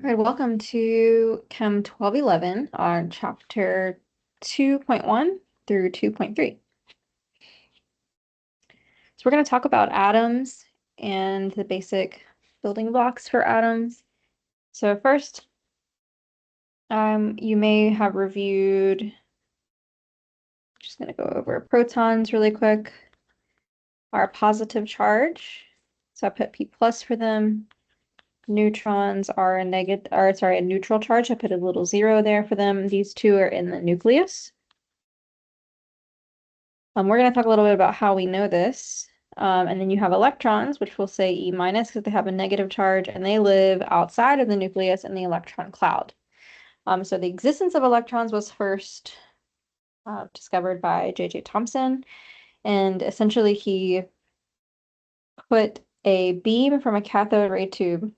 All right, welcome to Chem 1211 on chapter 2.1 through 2.3. So we're going to talk about atoms and the basic building blocks for atoms. So first, you may have reviewed, just going to go over protons really quick, are a positive charge. So I put P plus for them. Neutrons are a neutral charge. I put a little zero there for them. These two are in the nucleus. We're going to talk a little bit about how we know this. And then you have electrons, which we'll say E minus because they have a negative charge and they live outside of the nucleus in the electron cloud. So the existence of electrons was first discovered by J.J. Thomson. And essentially he put a beam from a cathode ray tube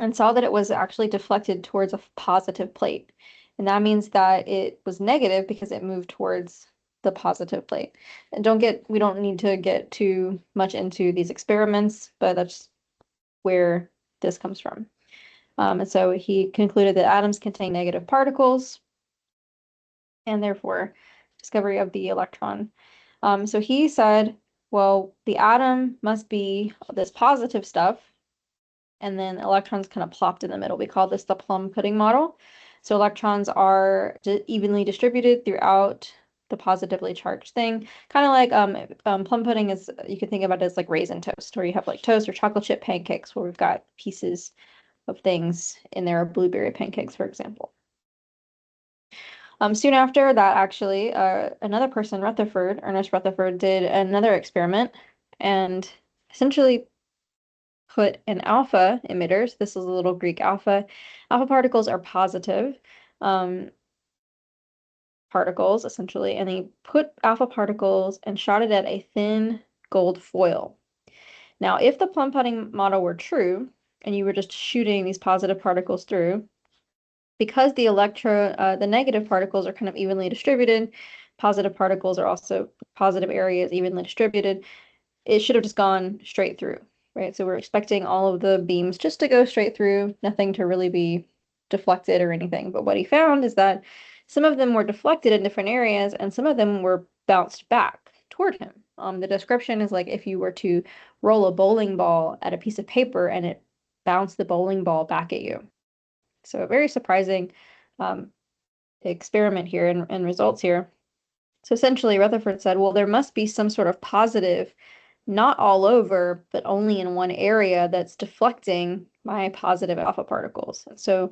and saw that it was actually deflected towards a positive plate. And that means that it was negative because it moved towards the positive plate. And we don't need to get too much into these experiments, but that's where this comes from. And so he concluded that atoms contain negative particles and therefore discovery of the electron. So he said, well, the atom must be this positive stuff, and then electrons kind of plopped in the middle. We call this the plum pudding model. So electrons are evenly distributed throughout the positively charged thing. Kind of like plum pudding is, you can think about it as like raisin toast, or you have like toast or chocolate chip pancakes where we've got pieces of things in there, blueberry pancakes, for example. Soon after that, actually, another person, Ernest Rutherford, did another experiment and essentially put an alpha emitters. This is a little Greek alpha. Alpha particles are positive particles, essentially, and they put alpha particles and shot it at a thin gold foil. Now, if the plum pudding model were true, and you were just shooting these positive particles through, because the negative particles are kind of evenly distributed, positive particles are also positive areas evenly distributed, it should have just gone straight through. Right? So we're expecting all of the beams just to go straight through, nothing to really be deflected or anything. But what he found is that some of them were deflected in different areas and some of them were bounced back toward him. The description is like if you were to roll a bowling ball at a piece of paper and it bounced the bowling ball back at you. So a very surprising experiment here and results here. So essentially Rutherford said, well, there must be some sort of positive, not all over, but only in one area that's deflecting my positive alpha particles. And so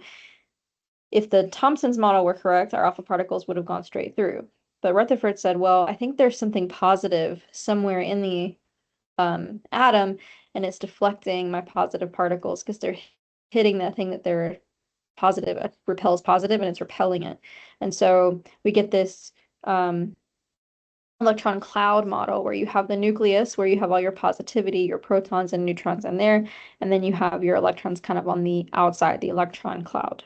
if the Thomson's model were correct, our alpha particles would have gone straight through. But Rutherford said, well, I think there's something positive somewhere in the atom, and it's deflecting my positive particles because they're hitting that thing that they're positive, repels positive, and it's repelling it. And so we get this electron cloud model where you have the nucleus, where you have all your positivity, your protons and neutrons in there, and then you have your electrons kind of on the outside, the electron cloud.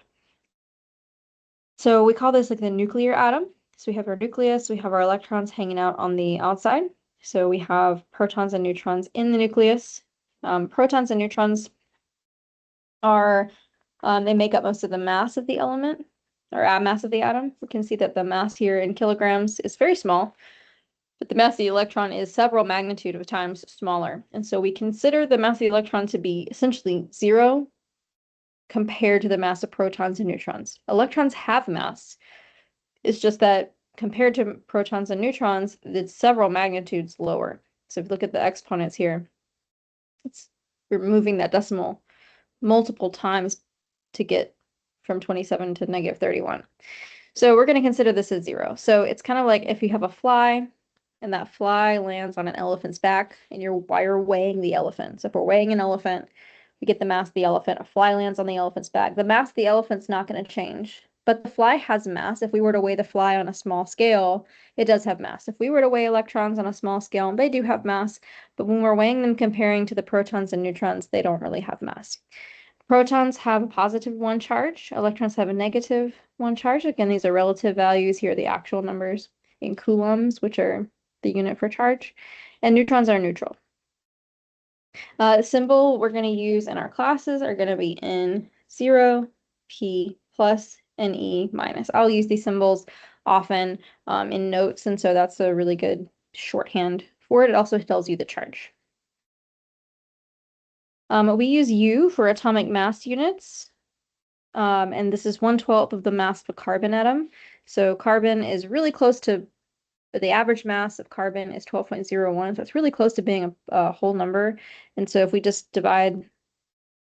So we call this like the nuclear atom. So we have our nucleus, we have our electrons hanging out on the outside. So we have protons and neutrons in the nucleus. Protons and neutrons are, they make up most of the mass of the element, or mass of the atom. We can see that the mass here in kilograms is very small, but the mass of the electron is several magnitude of times smaller. And so we consider the mass of the electron to be essentially zero compared to the mass of protons and neutrons. Electrons have mass. It's just that compared to protons and neutrons, it's several magnitudes lower. So if you look at the exponents here, we're moving that decimal multiple times to get from 27 to negative 31. So we're going to consider this as zero. So it's kind of like if you have a fly and that fly lands on an elephant's back and you're weighing the elephant. So if we're weighing an elephant, we get the mass of the elephant. A fly lands on the elephant's back. The mass of the elephant's not going to change, but the fly has mass. If we were to weigh the fly on a small scale, it does have mass. If we were to weigh electrons on a small scale, they do have mass, but when we're weighing them comparing to the protons and neutrons, they don't really have mass. Protons have a positive 1 charge. Electrons have a negative 1 charge. Again, these are relative values. Here are the actual numbers in coulombs, which are the unit for charge. And neutrons are neutral. The symbol we're going to use in our classes are going to be N, 0, P plus, and E minus. I'll use these symbols often in notes, and so that's a really good shorthand for it. It also tells you the charge. We use U for atomic mass units, and this is 1/12 of the mass of a carbon atom. So carbon is really close to, the average mass of carbon is 12.01, so it's really close to being a whole number. And so if we just divide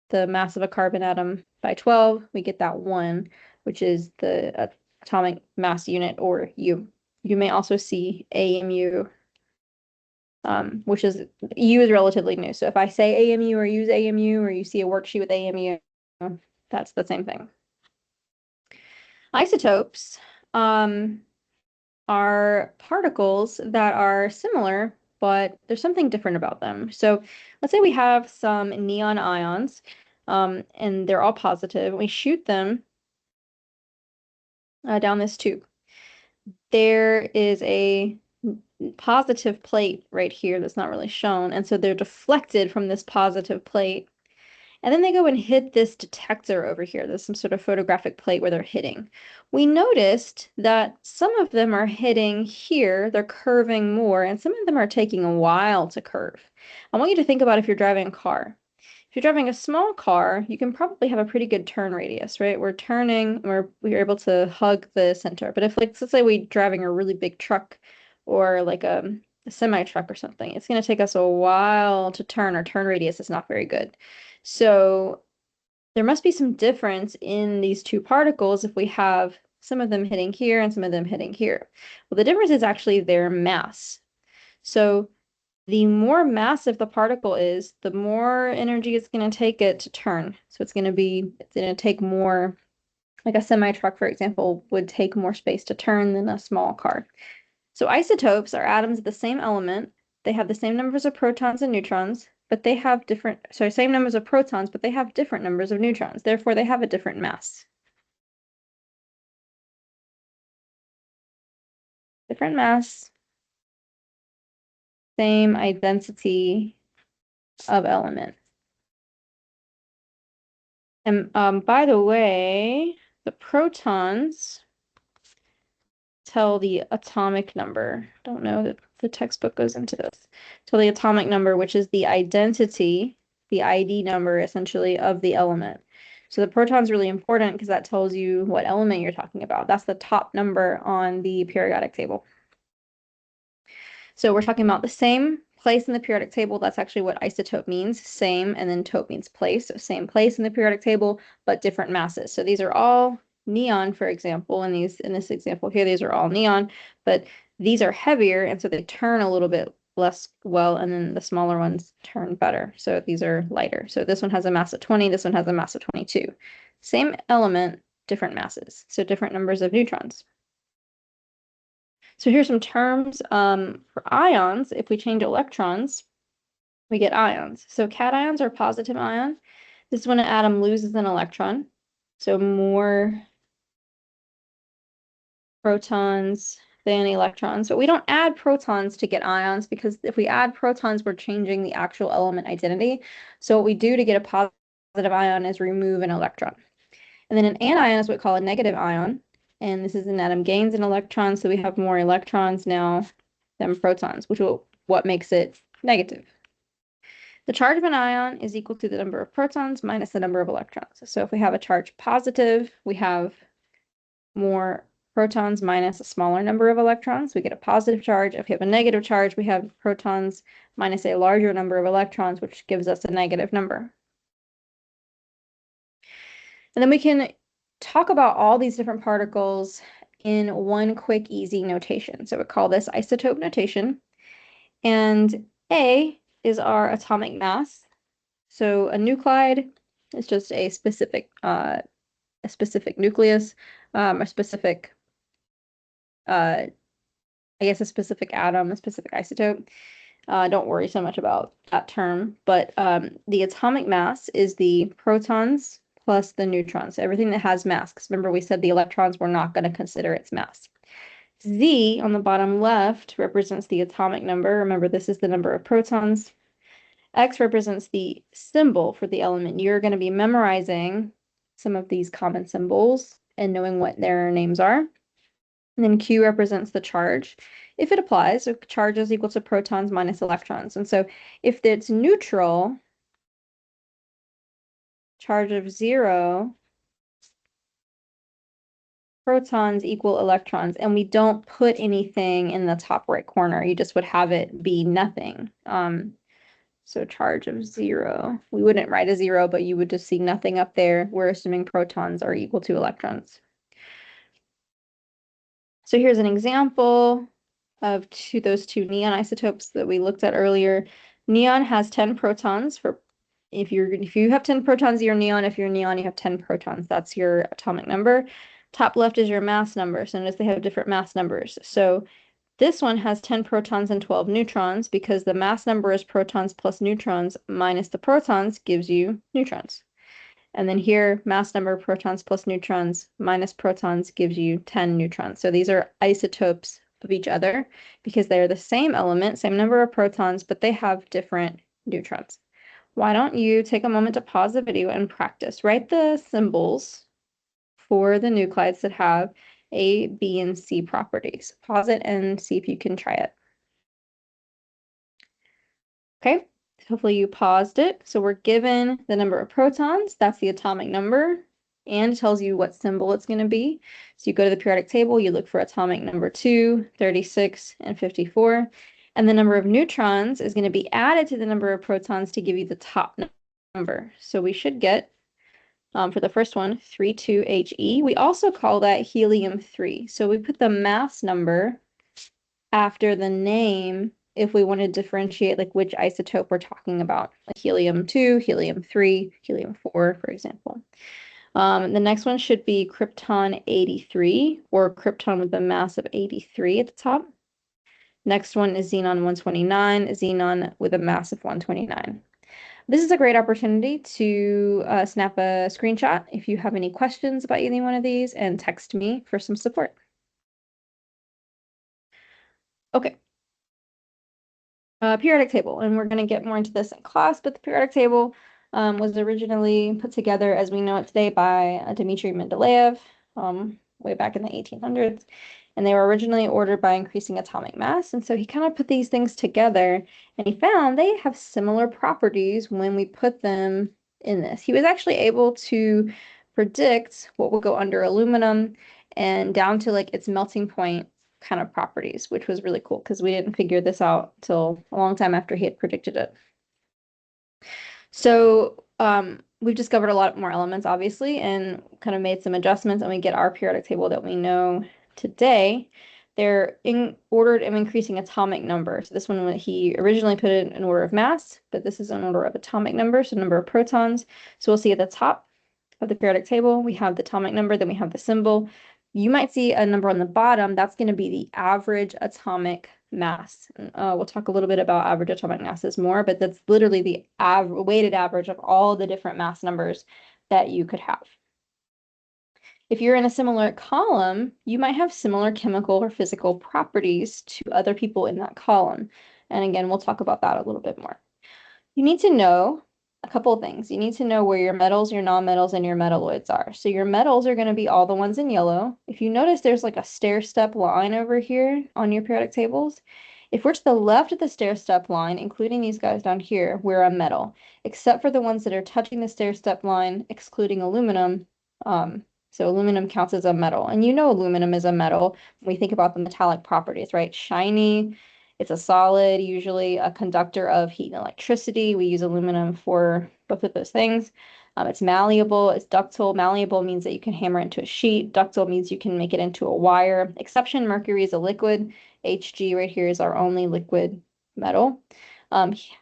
the mass of a carbon atom by 12, we get that 1, which is the atomic mass unit, or U. You may also see AMU, which is, U is relatively new. So if I say AMU or use AMU, or you see a worksheet with AMU, that's the same thing. Isotopes are particles that are similar, but there's something different about them. So let's say we have some neon ions, and they're all positive, and we shoot them down this tube. There is a positive plate right here that's not really shown, and so they're deflected from this positive plate, and then they go and hit this detector over here. There's some sort of photographic plate where they're hitting. We noticed that some of them are hitting here, they're curving more, and some of them are taking a while to curve. I want you to think about if you're driving a car. If you're driving a small car, you can probably have a pretty good turn radius, right? We're turning, we're able to hug the center. But if, like, let's say we're driving a really big truck, or like a semi truck or something, it's going to take us a while to turn. Our turn radius is not very good. So there must be some difference in these two particles if we have some of them hitting here and some of them hitting here. Well, the difference is actually their mass. So the more massive the particle is, the more energy it's going to take it to turn. So it's going to take more, like a semi-truck, for example, would take more space to turn than a small car. So isotopes are atoms of the same element. They have the same numbers of protons and neutrons, but they have same numbers of protons, but they have different numbers of neutrons. Therefore, they have a different mass. Different mass, same identity of element. And by the way, the protons tell the atomic number. Don't know that the textbook goes into this. Tell the atomic number, which is the identity, the ID number essentially of the element. So the proton's really important because that tells you what element you're talking about. That's the top number on the periodic table. So we're talking about the same place in the periodic table. That's actually what isotope means, same, and then tope means place. So same place in the periodic table, but different masses. So these are all neon, for example, in this example here, these are all neon, but these are heavier, and so they turn a little bit less well, and then the smaller ones turn better. So these are lighter. So this one has a mass of 20, this one has a mass of 22. Same element, different masses, so different numbers of neutrons. So here's some terms for ions. If we change electrons, we get ions. So cations are positive ion. This is when an atom loses an electron. So more protons than electrons. But we don't add protons to get ions, because if we add protons, we're changing the actual element identity. So what we do to get a positive ion is remove an electron. And then an anion is what we call a negative ion. And this is an atom gains an electron, so we have more electrons now than protons, what makes it negative. The charge of an ion is equal to the number of protons minus the number of electrons. So if we have a charge positive, we have more protons minus a smaller number of electrons. We get a positive charge. If we have a negative charge, we have protons minus a larger number of electrons, which gives us a negative number. And then we can talk about all these different particles in one quick, easy notation. So we call this isotope notation. And A is our atomic mass. So a nuclide is just a specific nucleus, a specific, I guess a specific atom, a specific isotope. Don't worry so much about that term, but the atomic mass is the protons plus the neutrons, everything that has mass. Because remember, we said the electrons, we're not going to consider its mass. Z on the bottom left represents the atomic number. Remember, this is the number of protons. X represents the symbol for the element. You're going to be memorizing some of these common symbols and knowing what their names are. And then Q represents the charge. If it applies, so charge is equal to protons minus electrons. And so if it's neutral, charge of 0, protons equal electrons, and we don't put anything in the top right corner. You just would have it be nothing. So charge of 0, we wouldn't write a 0, but you would just see nothing up there. We're assuming protons are equal to electrons. So here's an example of those two neon isotopes that we looked at earlier. Neon has 10 protons. If you have 10 protons, you're neon. If you're neon, you have 10 protons. That's your atomic number. Top left is your mass number. So notice they have different mass numbers. So this one has 10 protons and 12 neutrons because the mass number is protons plus neutrons minus the protons gives you neutrons. And then here, mass number protons plus neutrons minus protons gives you 10 neutrons. So these are isotopes of each other because they're the same element, same number of protons, but they have different neutrons. Why don't you take a moment to pause the video and practice? Write the symbols for the nuclides that have A, B, and C properties. Pause it and see if you can try it. Okay, hopefully you paused it. So we're given the number of protons, that's the atomic number, and it tells you what symbol it's going to be. So you go to the periodic table, you look for atomic number 2, 36, and 54. And the number of neutrons is going to be added to the number of protons to give you the top number. So we should get, for the first one, 32He. We also call that helium-3. So we put the mass number after the name if we want to differentiate like which isotope we're talking about, like helium-2, helium-3, helium-4, for example. The next one should be krypton 83, or krypton with a mass of 83 at the top. Next one is xenon 129, xenon with a mass of 129. This is a great opportunity to snap a screenshot if you have any questions about any one of these and text me for some support. Okay. Periodic table, and we're going to get more into this in class, but the periodic table was originally put together as we know it today by Dmitry Mendeleev way back in the 1800s, and they were originally ordered by increasing atomic mass, and so he kind of put these things together, and he found they have similar properties when we put them in this. He was actually able to predict what will go under aluminum and down to like its melting point kind of properties, which was really cool because we didn't figure this out till a long time after he had predicted it. So we've discovered a lot more elements, obviously, and kind of made some adjustments, and we get our periodic table that we know today. They're ordered in increasing atomic number. So this one, he originally put it in order of mass, but this is an order of atomic number, so number of protons. So we'll see at the top of the periodic table, we have the atomic number, then we have the symbol. You might see a number on the bottom. That's going to be the average atomic mass. We'll talk a little bit about average atomic masses more, but that's literally the weighted average of all the different mass numbers that you could have. If you're in a similar column, you might have similar chemical or physical properties to other people in that column. And again, we'll talk about that a little bit more. You need to know a couple of things. You need to know where your metals, your nonmetals, and your metalloids are. So your metals are going to be all the ones in yellow. If you notice, there's like a stair-step line over here on your periodic tables. If we're to the left of the stair-step line, including these guys down here, we're a metal, except for the ones that are touching the stair-step line, excluding aluminum. So aluminum counts as a metal. And you know aluminum is a metal when we think about the metallic properties, right? Shiny. It's a solid, usually a conductor of heat and electricity. We use aluminum for both of those things. It's malleable, it's ductile. Malleable means that you can hammer it into a sheet. Ductile means you can make it into a wire. Exception, mercury is a liquid. Hg right here is our only liquid metal.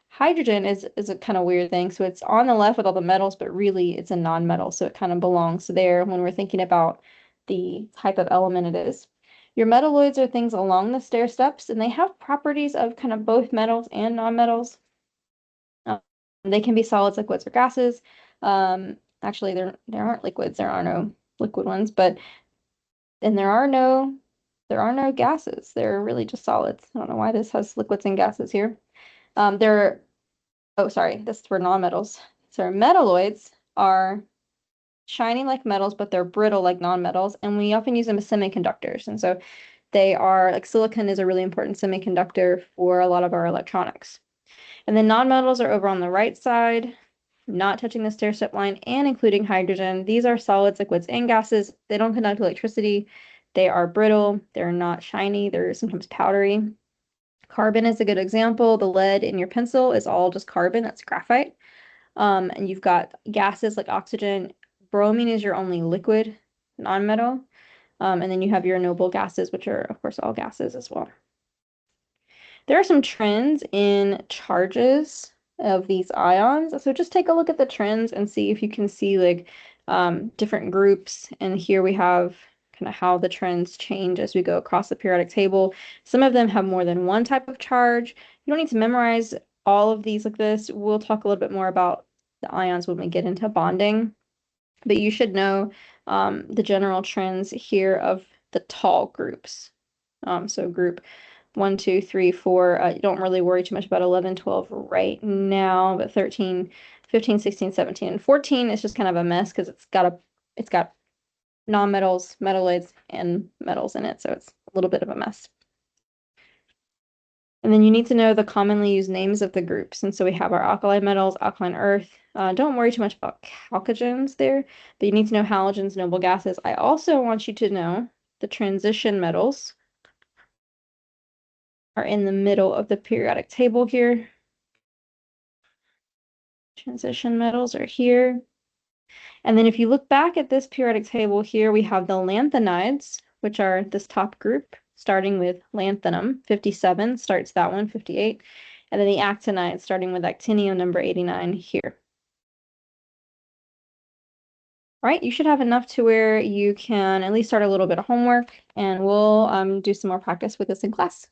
Hydrogen is a kind of weird thing. So it's on the left with all the metals, but really it's a non-metal. So it kind of belongs there when we're thinking about the type of element it is. Your metalloids are things along the stair steps, and they have properties of kind of both metals and nonmetals. They can be solids, liquids, or gases. Actually, there aren't liquids. There are no liquid ones, and there are no gases. They're really just solids. I don't know why this has liquids and gases here. Oh, sorry, this is for nonmetals. So metalloids are shiny like metals, but they're brittle like nonmetals, and we often use them as semiconductors. And so they are like silicon is a really important semiconductor for a lot of our electronics. And then nonmetals are over on the right side, not touching the stair-step line, and including hydrogen. These are solids, liquids, and gases. They don't conduct electricity. They are brittle. They're not shiny. They're sometimes powdery. Carbon is a good example. The lead in your pencil is all just carbon. That's graphite. And you've got gases like oxygen. Bromine is your only liquid nonmetal. And then you have your noble gases, which are, of course, all gases as well. There are some trends in charges of these ions. So just take a look at the trends and see if you can see like different groups. And here we have kind of how the trends change as we go across the periodic table. Some of them have more than one type of charge. You don't need to memorize all of these like this. We'll talk a little bit more about the ions when we get into bonding. But you should know the general trends here of the tall groups. So group 1, 2, 3, 4. You don't really worry too much about 11, 12 right now, but 13, 15, 16, 17, and 14 is just kind of a mess because it's got nonmetals, metalloids, and metals in it, so it's a little bit of a mess. And then you need to know the commonly used names of the groups. And so we have our alkali metals, alkaline earth. Don't worry too much about chalcogens there, but you need to know halogens, noble gases. I also want you to know the transition metals are in the middle of the periodic table here. Transition metals are here. And then if you look back at this periodic table here, we have the lanthanides, which are this top group, starting with lanthanum, 57, starts that one, 58. And then the actinides, starting with actinium, number 89 here. All right, you should have enough to where you can at least start a little bit of homework, and we'll do some more practice with this in class.